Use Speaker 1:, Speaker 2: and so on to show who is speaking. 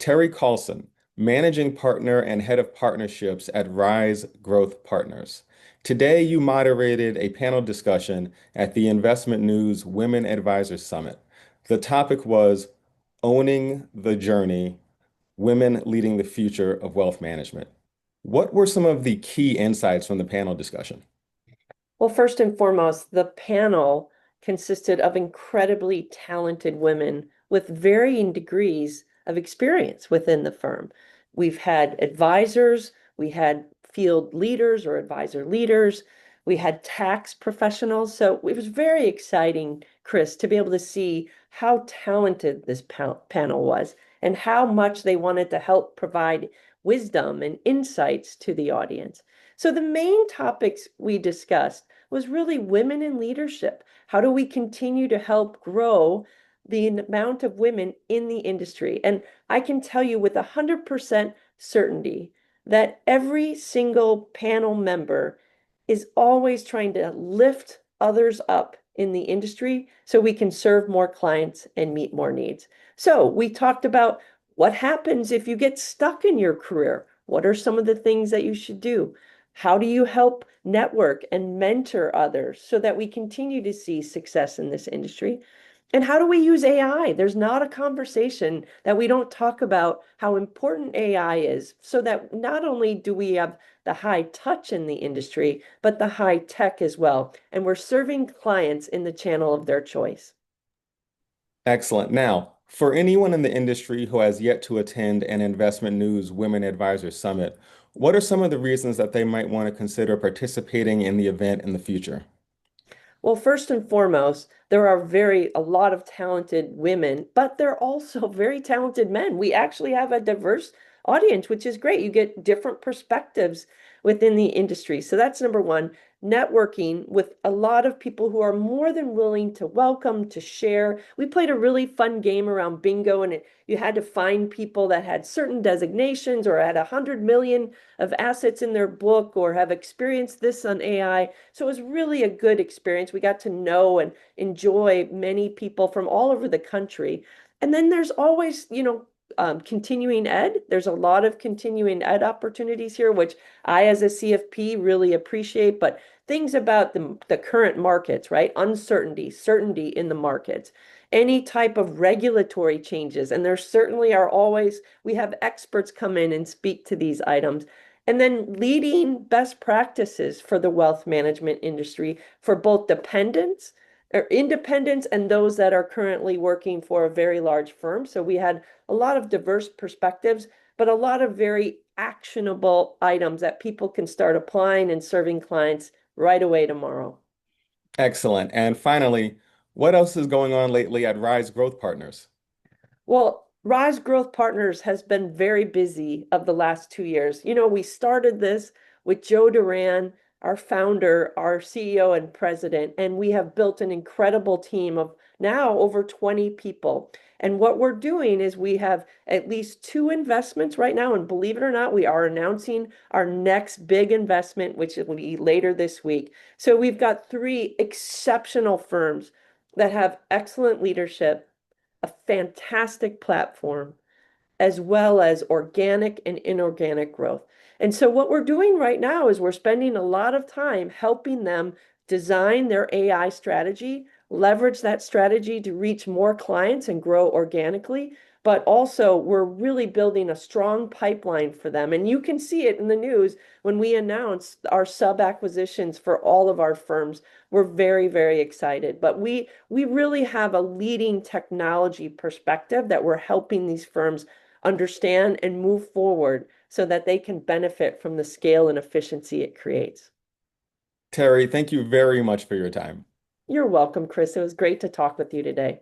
Speaker 1: Terri Kallsen, Managing Partner and Head of Partnerships at Rise Growth Partners. Today, you moderated a panel discussion at the Investment News Women Advisor Summit. The topic was Owning the Journey, Women Leading the Future of Wealth Management. What were some of the key insights from the panel discussion?
Speaker 2: Well, first and foremost, the panel consisted of incredibly talented women with varying degrees of experience within the firm. We've had advisors, we had field leaders or advisor leaders, we had tax professionals. So it was very exciting, Chris, to be able to see how talented this panel was and how much they wanted to help provide wisdom and insights to the audience. So the main topics we discussed was really women in leadership. How do we continue to help grow the amount of women in the industry? And I can tell you with 100% certainty that every single panel member is always trying to lift others up in the industry so we can serve more clients and meet more needs. So we talked about what happens if you get stuck in your career. What are some of the things that you should do? How do you help network and mentor others so that we continue to see success in this industry? And how do we use AI? There's not a conversation that we don't talk about how important AI is so that not only do we have the high touch in the industry, but the high tech as well. And we're serving clients in the channel of their choice.
Speaker 1: Excellent. Now, for anyone in the industry who has yet to attend an Investment News Women Advisor Summit, what are some of the reasons that they might want to consider participating in the event in the future?
Speaker 2: Well, first and foremost, there are a lot of talented women, but there are also very talented men. We actually have a diverse audience, which is great. You get different perspectives within the industry. So that's number one, networking with a lot of people who are more than willing to welcome, to share. We played a really fun game around bingo, and you had to find people that had certain designations or had 100 million of assets in their book or have experienced this on AI. So it was really a good experience. We got to know and enjoy many people from all over the country. And then there's always, continuing ed. There's a lot of continuing ed opportunities here, which I, as a CFP, really appreciate. But things about the current markets, right? Uncertainty, certainty in the markets, any type of regulatory changes. And there certainly are always, we have experts come in and speak to these items. And then leading best practices for the wealth management industry for both dependents or independents and those that are currently working for a very large firm. So we had a lot of diverse perspectives, but a lot of very actionable items that people can start applying and serving clients right away tomorrow.
Speaker 1: Excellent. And finally, what else is going on lately at Rise Growth Partners?
Speaker 2: Well, Rise Growth Partners has been very busy of the last 2 years. We started this with Joe Duran, our founder, our CEO and president, and we have built an incredible team of now over 20 people. And what we're doing is we have at least two investments right now. And believe it or not, we are announcing our next big investment, which will be later this week. So we've got three exceptional firms that have excellent leadership, a fantastic platform, as well as organic and inorganic growth. And so what we're doing right now is we're spending a lot of time helping them design their AI strategy, leverage that strategy to reach more clients and grow organically. But also, we're really building a strong pipeline for them. And you can see it in the news when we announce our sub acquisitions for all of our firms. We're very, very excited. But we really have a leading technology perspective that we're helping these firms understand and move forward so that they can benefit from the scale and efficiency it creates.
Speaker 1: Terri, thank you very much for your time.
Speaker 2: You're welcome, Chris. It was great to talk with you today.